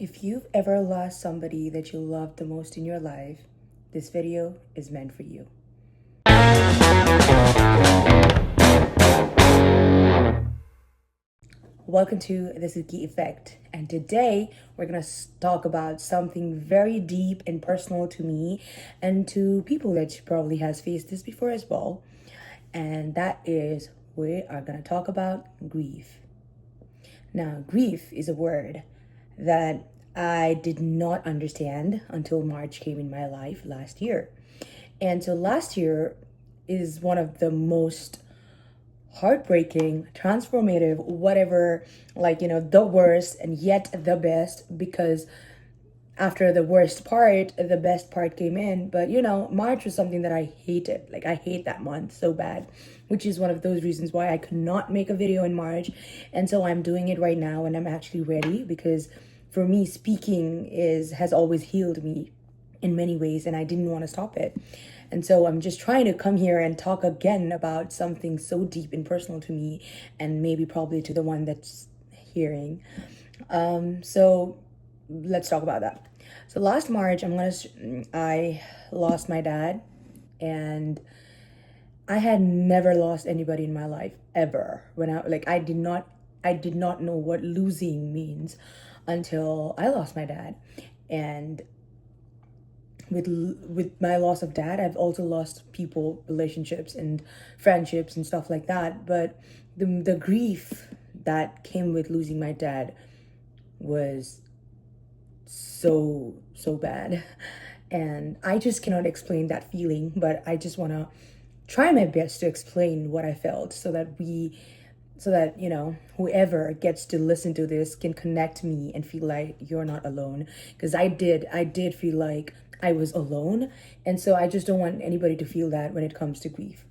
If you've ever lost somebody that you love the most in your life, this video is meant for you. Welcome to the Suki Effect, and today we're going to talk about something very deep and personal to me and to people that probably has faced this before as well, and that is we are going to talk about grief. Now, grief is a word that I did not understand until March came in my life last year. And so last year is one of the most heartbreaking, transformative, whatever, the worst and yet the best, because after the worst part, the best part came in. But March was something that I hated. Like, I hate that month so bad, which is one of those reasons why I could not make a video in March. And so I'm doing it right now, and I'm actually ready because for me, speaking has always healed me in many ways, and I didn't want to stop it. And so I'm just trying to come here and talk again about something so deep and personal to me, and maybe probably to the one that's hearing. So let's talk about that. So last March, I lost my dad, and I had never lost anybody in my life ever. I did not know what losing means until I lost my dad. And with my loss of dad, I've also lost people, relationships, and friendships and stuff like that. But the grief that came with losing my dad was so bad, and I just cannot explain that feeling. But I just want to try my best to explain what I felt, so that whoever gets to listen to this can connect me and feel like you're not alone, because I did feel like I was alone. And so I just don't want anybody to feel that when it comes to grief.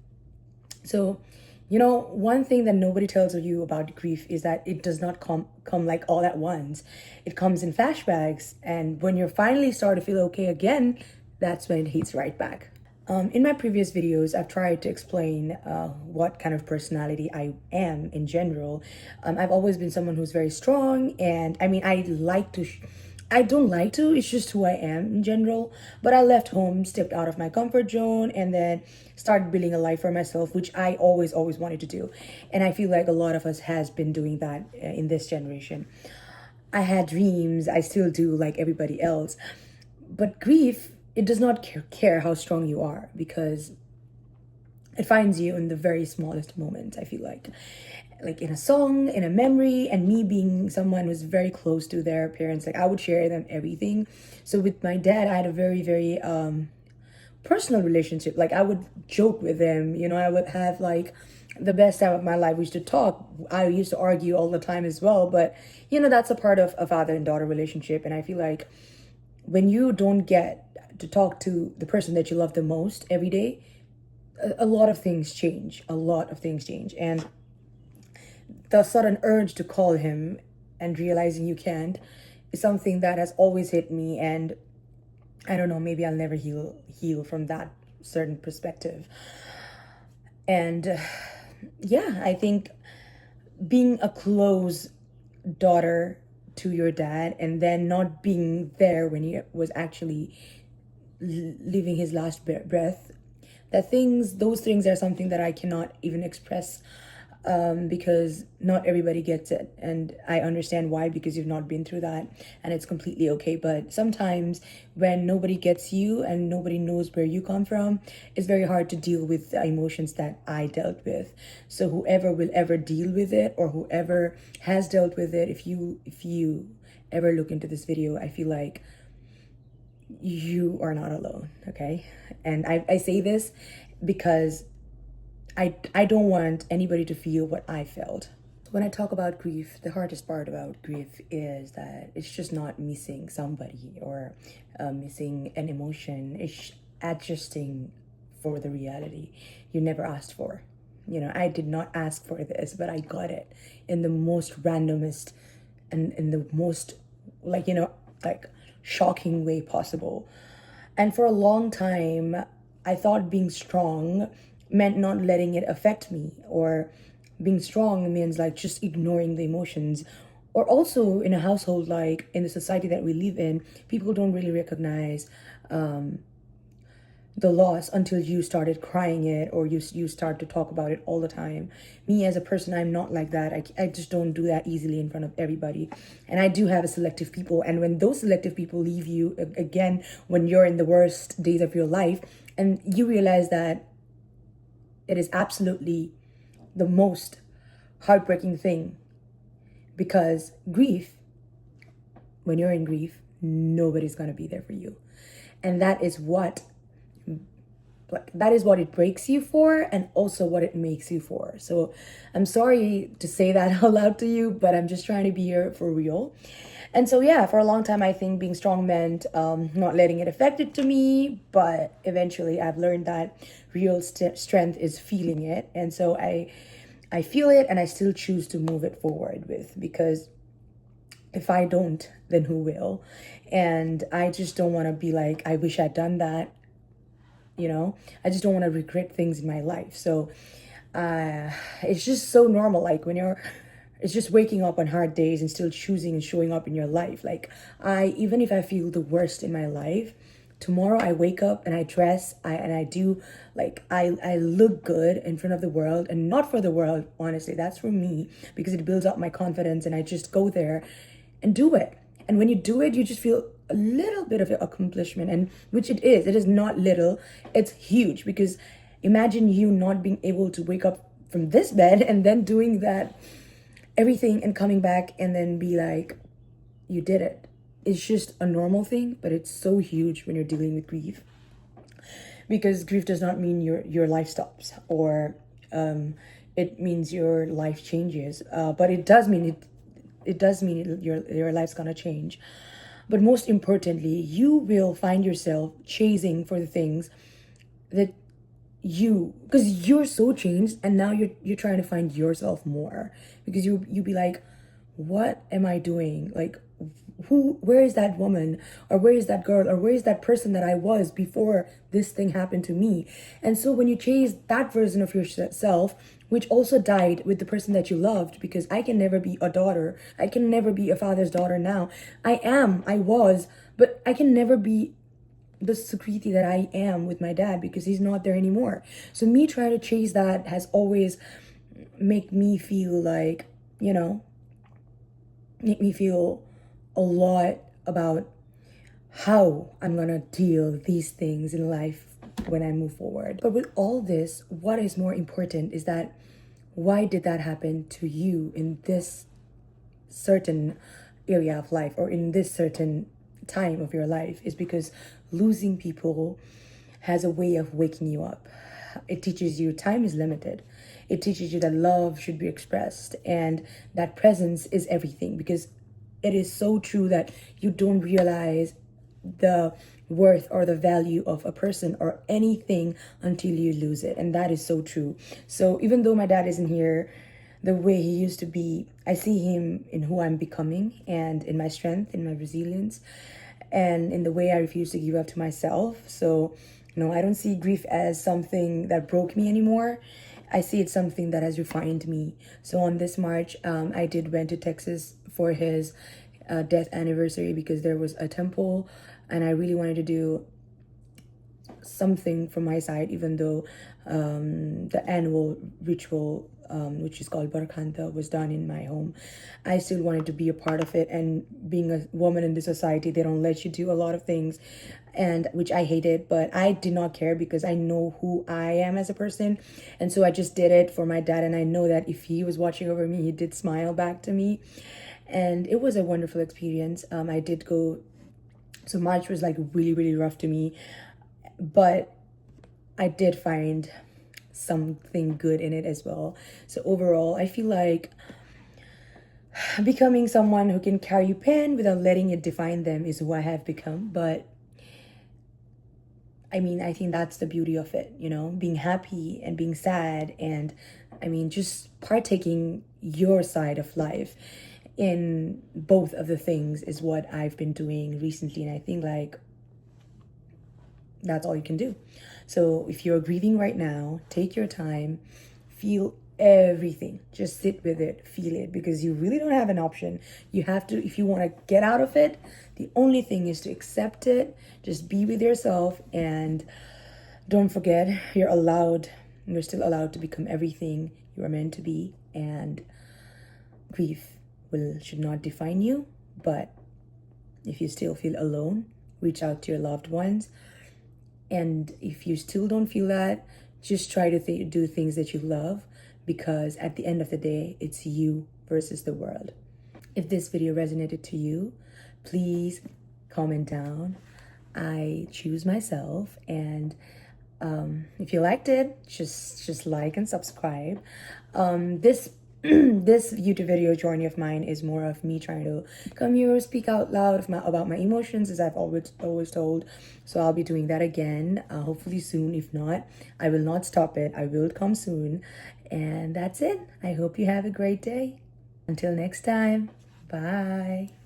So one thing that nobody tells you about grief is that it does not come like all at once. It comes in flashbacks, and when you finally start to feel okay again, that's when it hits right back. In my previous videos, I've tried to explain what kind of personality I am in general. I've always been someone who's very strong, and I mean, I don't like to, it's just who I am in general. But I left home, stepped out of my comfort zone, and then started building a life for myself, which I always wanted to do. And I feel like a lot of us has been doing that in this generation. I had dreams, I still do, like everybody else. But grief, it does not care how strong you are, because it finds you in the very smallest moments, I feel like in a song, in a memory. And me being someone who's very close to their parents, like I would share them everything. So with my dad, I had a very, very personal relationship. Like, I would joke with him, I would have like the best time of my life. We used to talk. I used to argue all the time as well, but that's a part of a father and daughter relationship. And I feel like when you don't get to talk to the person that you love the most every day, a lot of things change. And the sudden urge to call him and realizing you can't is something that has always hit me. And I don't know, maybe I'll never heal from that certain perspective. And yeah, I think being a close daughter to your dad, and then not being there when he was actually living his last breath, those things are something that I cannot even express, because not everybody gets it. And I understand why, because you've not been through that, and it's completely okay. But sometimes when nobody gets you and nobody knows where you come from, it's very hard to deal with the emotions that I dealt with. So whoever will ever deal with it, or whoever has dealt with it, if you ever look into this video, I feel like you are not alone, okay? And I say this because I don't want anybody to feel what I felt. When I talk about grief, the hardest part about grief is that it's just not missing somebody or missing an emotion. It's adjusting for the reality you never asked for. I did not ask for this, but I got it in the most randomest and in the most shocking way possible. And for a long time, I thought being strong meant not letting it affect me, or being strong means like just ignoring the emotions, or also in a household, like in the society that we live in, people don't really recognize the loss until you started crying it, or you start to talk about it all the time. Me as a person, I'm not like that. I just don't do that easily in front of everybody. And I do have a selective people, and when those selective people leave you again, when you're in the worst days of your life, and you realize that it is absolutely the most heartbreaking thing, because grief, when you're in grief, nobody's going to be there for you. And that is what it breaks you for, and also what it makes you for. So I'm sorry to say that out loud to you, but I'm just trying to be here for real. And so yeah, for a long time I think being strong meant not letting it affect it to me, but eventually I've learned that real strength is feeling it. And so I feel it, and I still choose to move it forward with, because if I don't, then who will? And I just don't want to be like, I wish I'd done that. I just don't want to regret things in my life. So it's just so normal. Like it's just waking up on hard days and still choosing and showing up in your life. Like even if I feel the worst in my life, tomorrow I wake up and I dress, and I do, like, I look good in front of the world, and not for the world, honestly. That's for me, because it builds up my confidence, and I just go there and do it. And when you do it, you just feel a little bit of accomplishment, and which it is not little, it's huge. Because imagine you not being able to wake up from this bed and then doing that everything and coming back and then be like, you did it. It's just a normal thing, but it's so huge when you're dealing with grief, because grief does not mean your life stops, or it means your life changes, but it does mean your life's gonna change. But most importantly, you will find yourself chasing for the things that because you're so changed, and now you're trying to find yourself more, because you be like, what am I doing? Like, where is that woman, or where is that girl, or where is that person that I was before this thing happened to me? And so when you chase that version of yourself, which also died with the person that you loved, because I can never be a daughter, I can never be a father's daughter now. I was, but I can never be the Sukriti that I am with my dad, because he's not there anymore. So me trying to chase that has always make me feel like, make me feel a lot about how I'm gonna deal these things in life when I move forward. But with all this, what is more important is that, why did that happen to you in this certain area of life, or in this certain time of your life? Is because losing people has a way of waking you up. It teaches you time is limited. It teaches you that love should be expressed, and that presence is everything. Because it is so true that you don't realize the worth or the value of a person or anything until you lose it. And that is so true. So even though my dad isn't here the way he used to be, I see him in who I'm becoming, and in my strength, in my resilience, and in the way I refuse to give up to myself. So I don't see grief as something that broke me anymore. I see it's something that has refined me. So on this March, I went to Texas for his death anniversary, because there was a temple, and I really wanted to do something from my side, even though the annual ritual, which is called Barakanta, was done in my home. I still wanted to be a part of it. And being a woman in this society, they don't let you do a lot of things, and which I hated, but I did not care, because I know who I am as a person. And so I just did it for my dad, and I know that if he was watching over me, he did smile back to me. And it was a wonderful experience. I did go, so March was like really, really rough to me, but I did find something good in it as well. So overall, I feel like becoming someone who can carry pain without letting it define them is who I have become. But I mean, I think that's the beauty of it, being happy and being sad, and just partaking your side of life in both of the things is what I've been doing recently. And I think, like, that's all you can do. So if you're grieving right now, take your time, feel everything. Just sit with it, feel it, because you really don't have an option. You have to, if you want to get out of it, the only thing is to accept it. Just be with yourself, and don't forget, you're still allowed to become everything you are meant to be. And grief should not define you. But if you still feel alone, reach out to your loved ones. And if you still don't feel that, just try to do things that you love, because at the end of the day, it's you versus the world. If this video resonated to you, please comment down. I choose myself. And if you liked it, just like and subscribe. This this YouTube video journey of mine is more of me trying to come here, speak out loud about my emotions, as I've always told. So I'll be doing that again, hopefully soon. If not, I will not stop it. I will come soon. And that's it. I hope you have a great day. Until next time, bye.